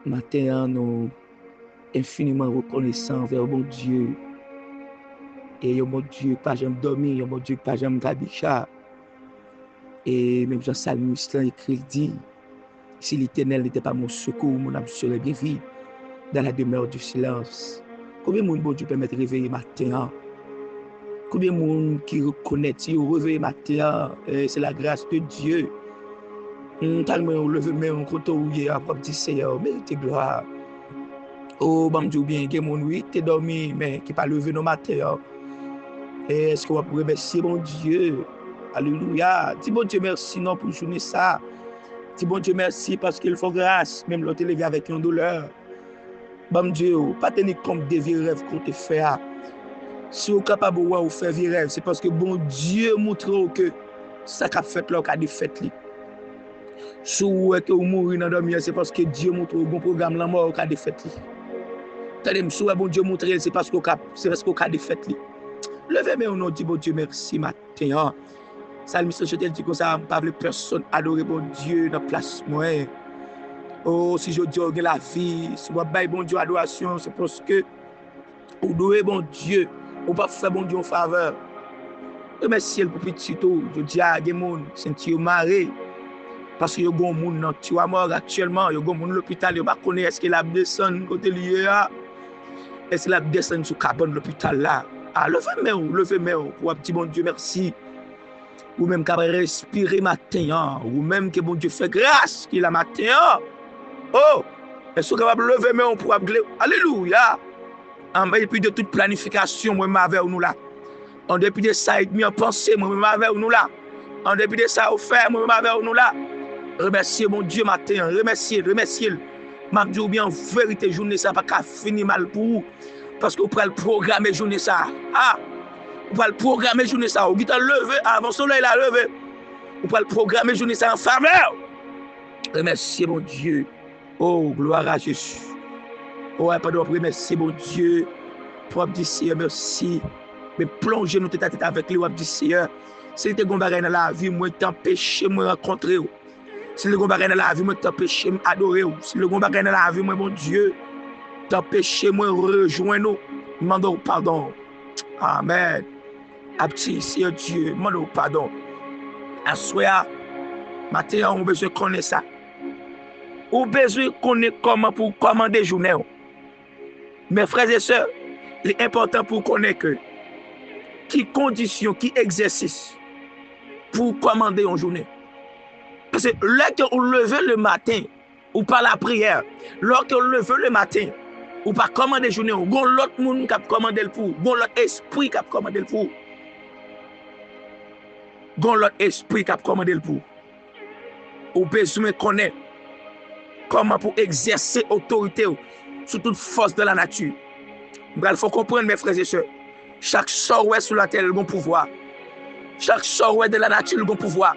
Matin, nous infiniment reconnaissants envers mon Dieu. Et mon Dieu, pas jamais dormi, mon Dieu, pas jamais gabicha. Et même Jean Salmiste écrit, dit, si l'Éternel n'était pas mon secours, mon âme serait bien vide dans la demeure du silence. Combien de monde, bon Dieu, permet de réveiller matin? Combien de monde qui reconnaît, si on réveille matin, c'est la grâce de Dieu. Tellement on leve mais on compte où il y a pas petit Seigneur, mérite gloire. Oh, bon Dieu, bien, que mon oui, t'es dormi, mais qui pas levé nos matins. Est-ce qu'on va remercier mon Dieu? Alléluia. Dis bon Dieu merci non pour journée ça. Dis bon Dieu merci parce qu'il faut grâce, même l'autre levé avec une douleur. Bon Dieu, pas tenir compte des vieux rêves qu'on te fait. Si vous êtes capable de faire vieux rêves, c'est parce que bon Dieu montre que ça qu'a fait là, qu'a défait. Si vous êtes mourir dans le c'est parce que Dieu montre un bon programme la mort qu'a défait. Tenez, si bon Dieu montre c'est parce que qu'a défait. Levez mais on nous dit bon Dieu merci matin. Salmiste je te dis comme ça, pas personne adorer bon Dieu dans place moi. Oh si je dis on la vie, si on bail bon Dieu adoration, c'est parce que ou doit bon Dieu, ou pas faire bon Dieu en faveur. Remercier pour petit tout, je dis à des monde, sentir maré parce que yo gon monde dans tu mort actuellement, yo gon monde l'hôpital, yo pas connaît est-ce qu'il a descendu côté lié là. Est-ce qu'il a descendu sous cabane de l'hôpital là. Ah levez mais pour un petit bon Dieu merci. Ou même qu'à respirer matin, ou même que bon Dieu fait grâce qu'il a matin. Oh, est-ce qu'on va lever mais on pourra alléluia. En dépit de toute planification, moi avec nous là. En dépit de ça, il en pensée, moi avec nous là. En dépit de ça, au faire, moi avec nous là. Remerciez mon Dieu matin, remerciez. M'a dit bien en vérité journée ça pas qu'à finir mal pour vous parce que vous pouvez le programmer journée ça. Ah, vous pouvez le programmer journée ça. Vous pouvez lever avant le soleil la lever. Vous pouvez le programmer journée ça en faveur. Remerciez mon Dieu. Oh, gloire à Jésus. Oh, pardon, remerciez mon Dieu. Pour dire Seigneur, merci. Mais plongez nous tête à tête avec lui, dire Seigneur. Si vous avez des dans la vie, moi t'empêcher de me rencontrer. Si vous avez dans la vie, moi t'empêcher de m'adorer. Si vous avez dans la vie, moi mon Dieu, t'empêcher de me rejoindre. Demandons pardon. Amen. À petit Seigneur Dieu, demandons pardon. À soir, matin, on a besoin de connaître ça. On a besoin de connaître comment pour commander journée. Mes frères et sœurs, c'est important pour connaître que qui condition, qui exercice pour commander une journée. Parce que lorsqu'on lève le matin, ou pas la prière, lorsqu'on lève le matin, ou pas commander journée, ou l'autre monde qui a commandé le pour, l'autre esprit qui a commandé le pour. L'autre esprit qui a commandé le pour. Ou besoin de connaître comment pour exercer autorité sur toute force de la nature. Il faut comprendre, mes frères et sœurs, chaque sort sur la terre, il a un pouvoir. Chaque sort de la nature, il a un pouvoir.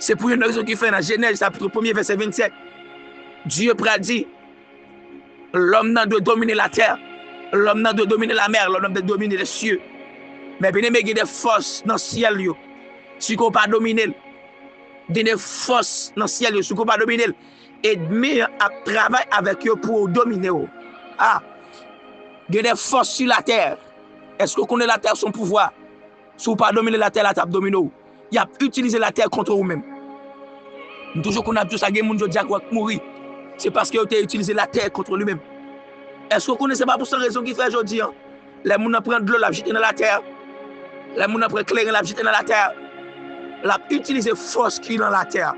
C'est pour une raison qui fait dans Genèse, chapitre 1er, verset 27. Dieu dit, l'homme n'a de dominer la terre, l'homme n'a de dominer la mer, l'homme n'a de dominer les cieux. Mais bien aimé, il y a des forces dans le ciel, si on ne peut pas dominer, il y a des forces dans le ciel, si on ne peut pas dominer. Et mais à travailler avec eux pour dominer. Ah, il y a des forces sur la terre. Est-ce que vous connaissez la terre, son pouvoir? Si vous ne pouvez pas dominer la terre, la table domine. Il a utilisé la terre contre vous-même. Toujours qu'on a tout ça, il y a des gens qui ont mourir. C'est parce qu'il a utilisé la terre contre lui-même. Est-ce que vous connaissez pas pour cette raison qui fait aujourd'hui? Les gens prennent de l'eau, la jeter dans la terre. Les gens prennent clair, la jeter dans la terre. La utiliser force qui est dans la terre.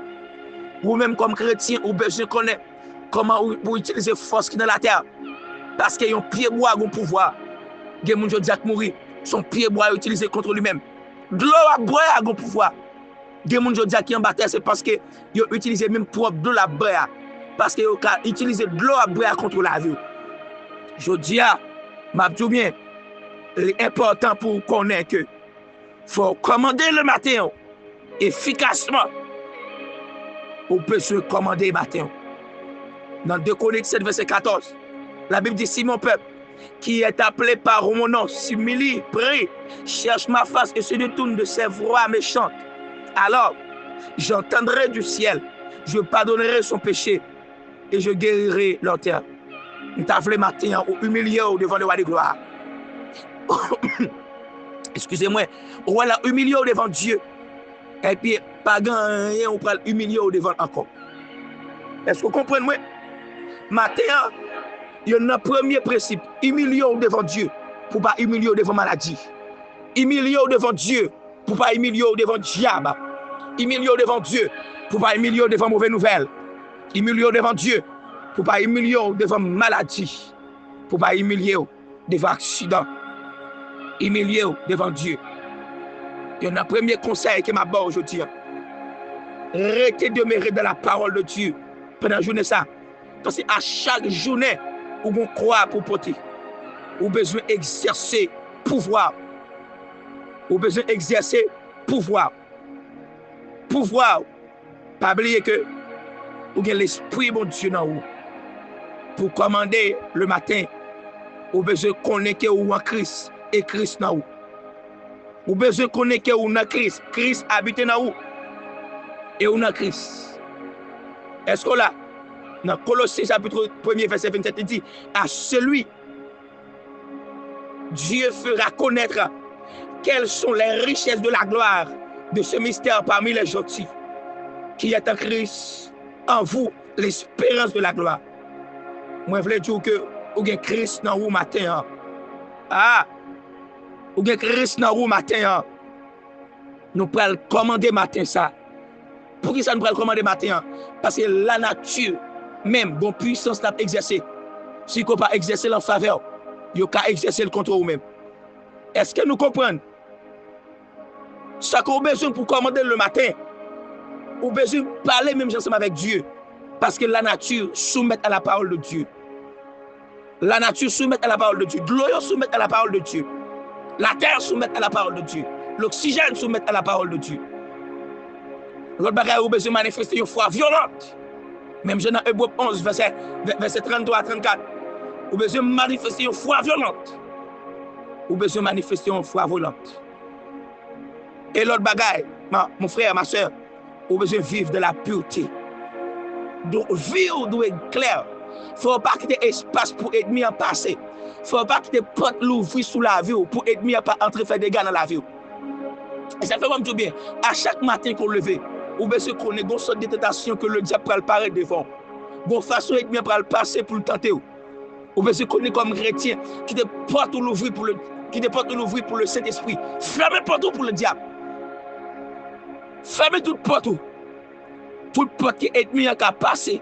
Vous-même comme chrétien, vous besoin de connaître comment vous utilisez force qui est dans la terre. Parce qu'il y a un pied bois qui a un pouvoir. Il y a des gens qui mourir. Son pied bois utilisé contre lui-même. De l'eau à boire a un pouvoir. Il y a des gens qui ont battu, c'est parce qu'ils ont utilisé même propre de la boire. Parce qu'ils ont utilisé de l'eau à boire contre la vie. Je dis à ma bien, c'est important pour connaître que faut commander le matin efficacement. On peut se commander le matin. Dans 2 Chroniques 7, verset 14, la Bible dit, si mon peuple, qui est appelé par mon nom, s'humilie, prie, cherche ma face et se détourne de ses voix méchantes, alors j'entendrai du ciel, je pardonnerai son péché et je guérirai leur terre. Nous t'appelons matin ou humilié devant le roi de gloire. Excusez-moi, voilà, humilié devant Dieu. Et puis, pas rien, on peut humilier devant encore. Est-ce que vous comprenez? Moi? Matin, il y a un premier principe, humilié devant Dieu pour ne pas humilier devant maladie. Humilié devant Dieu pour ne pas humilier devant diable. Humilié devant Dieu pour ne pas humilier devant mauvaise nouvelle. Humilié devant Dieu pour ne pas humilier devant maladie. Pour ne pas humilier devant accident. Humilié devant Dieu. Il y a un premier conseil qui m'a donné aujourd'hui. Arrêtez de demeurer dans la parole de Dieu pendant la journée. Ça. Parce qu'à chaque journée, où on croit pour porter, on a besoin d'exercer pouvoir. On a besoin d'exercer pouvoir. Pouvoir. Pas oublier que vous avez l'esprit de Dieu dans vous. Pour commander le matin, vous avez besoin de connaître que vous en Christ et Christ dans vous. Vous avez besoin de connaître que vous en Christ. Christ habite dans vous. Et vous en Christ. Est-ce que là, dans Colossiens chapitre 1er, verset 27, il dit, à celui, Dieu fera connaître quelles sont les richesses de la gloire de ce mystère parmi les gentils, qui est en Christ, en vous, l'espérance de la gloire. Moi, je veux dire que vous avez Christ dans vous matin. Ah, vous avez Christ dans vous matin. Nous pouvons commander matin ça. Pour qui ça nous peut commander matin? Parce que la nature, même, bon puissance n'a pas exercé. Si vous pas exercer en faveur, vous pouvez exercer le contre vous-même. Est-ce que nous comprenons? Ça qu'on a besoin pour commander le matin, on a besoin de parler même ensemble avec Dieu. Parce que la nature soumet à la parole de Dieu. La nature soumet à la parole de Dieu. L'eau soumet à la parole de Dieu. La terre soumet à la parole de Dieu. L'oxygène soumet à la parole de Dieu. L'autre bagage, vous besoin de manifester une foi violente. Même dans Hébreux 11, verset 33 à 34. Vous besoin de manifester une foi violente. Vous besoin de manifester une foi violente. Et l'autre bagage, mon frère, ma soeur, vous besoin de vivre de la pureté. Donc, vivre doit être clair. Il ne faut pas quitter espace pour ennemi en passer. Il ne faut pas quitter porte l'ouvrir sous la vie pour ennemi en pas entrer faire des dégâts dans la vie. Et ça fait comme tout bien. À chaque matin qu'on lève, ou bien qu'on ait une sorte de tentation que le diable peut paraître devant. Bon façon ennemi pour le passer pour le tenter. Ou bien qu'on est comme chrétien qui te porte l'ouvrir pour le Saint-Esprit. Fermez porte pour le diable. Fermez toute porte. Toute porte qui est ennemi à passer.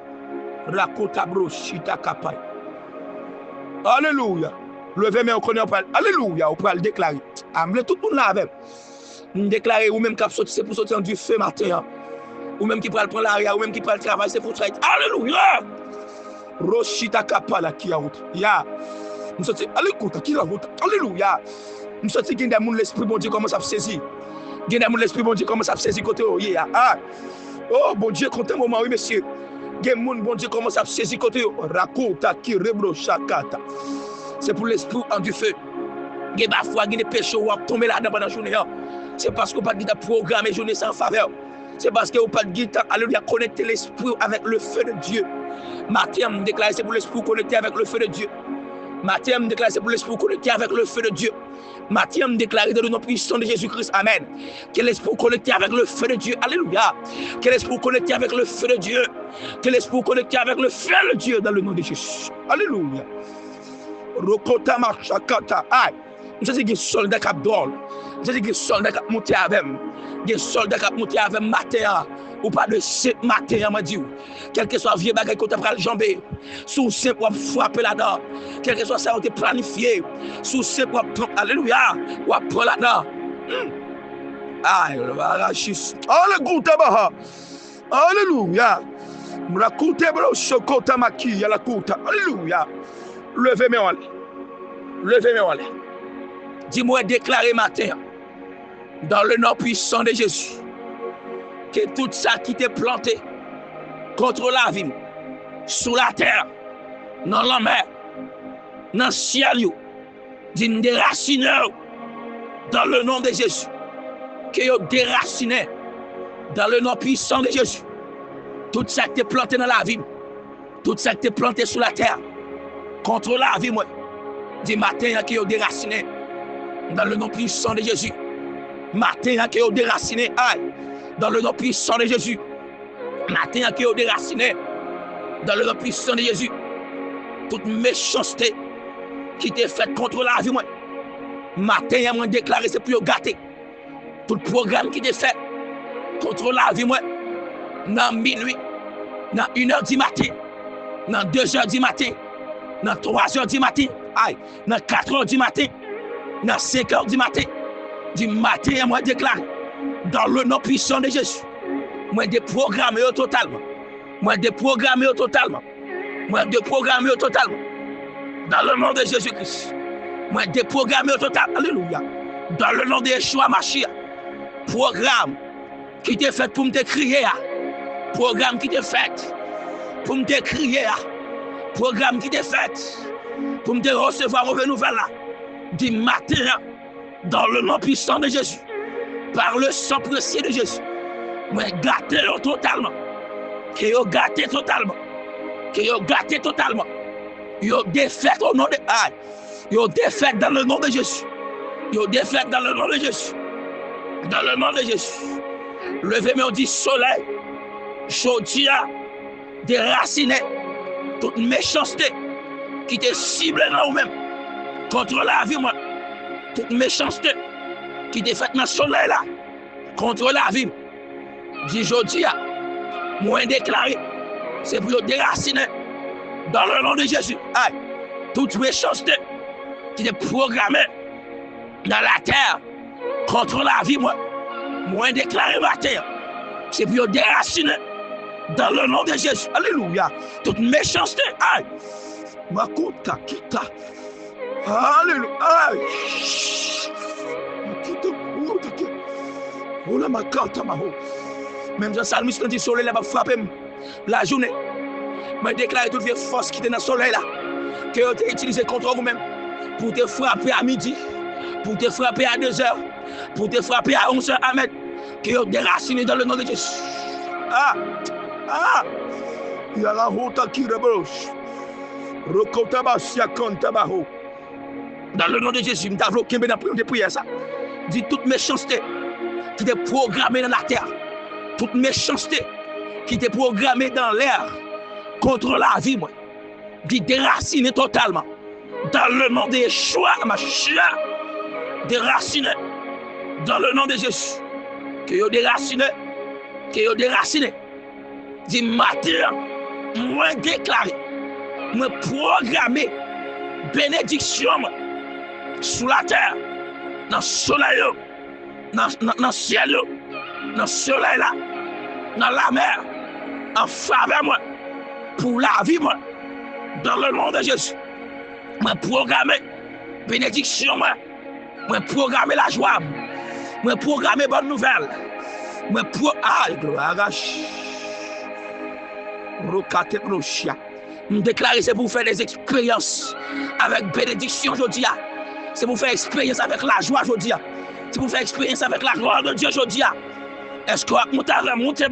Rakotabro chita kapay. Alléluia. Levez-moi on connaît pas. Alléluia, on peut le déclarer. Amle tout le monde là avec. Déclarer ou même qui sortir c'est pour sortir du feu matin. Ou même qui peut prendre l'arrière ou même qui peut travailler c'est pour travailler. Alléluia. Roshita kapala qui a route. Ya. Nous sortir alléluia qui la route. Alléluia. Nous sortir gain des monde l'esprit bon Dieu commence à saisir. Gain des monde l'esprit bon Dieu commence à saisir côté ya. Ah. Oh bon Dieu comptez moment oui monsieur. Gain monde bon Dieu commence à saisir côté rakota qui rebro chakata. C'est pour l'esprit en du feu. Gain parfois gain des péchés ou tomber là-dedans pendant la journée. C'est parce qu'on pas de programme et journée sans faveur. C'est parce que vous pas de temps alléluia connecter l'esprit avec le feu de Dieu. Matin me déclare c'est pour l'esprit connecté avec le feu de Dieu. Matin me déclare c'est pour l'esprit connecté avec le feu de Dieu. Matin me déclare dans le nom puissant de Jésus-Christ. Amen. Que l'esprit connecté avec le feu de Dieu. Alléluia. Que l'esprit connecté avec le feu de Dieu. Que l'esprit connecté avec le feu de Dieu dans le nom de Jésus. Alléluia. Rokota machakata. Aïe. Je sais que les soldats qui dorment. Je sais que les soldats qui montent avec moi. Les soldats qui montent avec matin. Ou pas de simple matin, m'a dit. Quel que soit vieux bagage qu'on t'a pris le jambé. Sous simple ou frapper là-dedans. Quel que soit ça, on t'a planifié. Sous simple ou alléluia. Ou prendre là-dedans. Aïe, le barachis. Alléluia. Alléluia. Mrakute bro shokota maki ya la kuta. Alléluia. Levez-moi. Levez-moi. Dis-moi déclarer matin, dans le nom puissant de Jésus, que tout ça qui t'est planté contre la vie, sous la terre, dans la mer, dans le ciel, d'une déraciner dans le nom de Jésus. Que vous déracinez dans le nom puissant de Jésus. Tout ça qui t'est planté dans la vie, Tout ça qui est planté sur la terre, contre la vie, moi. Dis matin qui est déraciné, dans le nom puissant de Jésus. Matin qui est déraciné, aïe, dans le nom puissant de Jésus. Matin qui est déraciné, dans le nom puissant de Jésus. Toute méchanceté qui t'est faite contre la vie, moi. Matin, il m'a déclaré, c'est pour gâter. Tout programme qui t'est fait contre la vie, moi. Dans minuit, dans 1h du matin, dans 2h du matin, dans 3h du matin, aïe, dans 4h du matin, dans 5h du matin, moi déclare, dans le nom puissant de Jésus, moi déprogrammé totalement, moi déprogrammé totalement, moi déprogrammé totalement, dans le nom de Jésus-Christ, moi déprogrammé totalement, alléluia, dans le nom de Yeshua Mashiach, programme qui t'est fait pour me crier, programme qui t'est fait pour me crier, programme qui t'est fait pour me recevoir une nouvelle du matin, dans le nom puissant de Jésus, par le sang précieux de Jésus, moi gâté totalement, que yo gâté totalement, que yo gâté totalement, yo défaite au nom de aïe, yo défaite dans le nom de Jésus, yo défaite dans le nom de Jésus, dans le nom de Jésus. Levez-moi du soleil, Jodia, déraciné toute méchanceté qui te cible dans vous-même contre la vie, moi. Toute méchanceté qui te fait dans le soleil là contre la vie. Dis Jodia, moi déclaré, c'est pour déraciner dans le nom de Jésus. Aïe, toute méchanceté qui te programmée dans la terre contre la vie, moi. Moi déclaré ma terre, c'est pour déraciner dans le nom de Jésus. Alléluia. Toute méchanceté, aïe. Ma kota kita. Alléluia. Aïe. Oh là, ma kota, ma ho. Même si le quand il soleil là va frapper la journée. Je déclare toute vieille force qui était dans le soleil là, que vous avez utilisé contre vous-même pour te frapper à midi, pour te frapper à 2h, pour te frapper à 11h à mètre, que vous déracinez dans le nom de Jésus. Ah! Ah! Il y a la honte qui rebrouche. Dans le nom de Jésus, je t'avoue qu'il y a une prière ça. Dis toute méchanceté qui est programmée dans la terre, toute méchanceté qui est programmée dans l'air contre la vie, moi. Dis déraciner totalement. Dans le nom de Yeshua, ma chia, déraciner. Dans le nom de Jésus. Que vous déracinez. Que vous déracinez. Dis matin, moi déclaré, moi programmé bénédiction sous la terre, dans le soleil, dans le ciel, dans le soleil là, dans la mer, en faveur moi, pour la vie moi, dans le nom de Jésus. Moi programmé bénédiction moi programmé la joie, moi programmé bonne nouvelle, moi gloire. Je déclare c'est pour faire des expériences avec bénédiction aujourd'hui. C'est pour faire expérience avec la joie aujourd'hui. C'est pour faire expérience avec la gloire de Dieu aujourd'hui. Est-ce que vous avez monté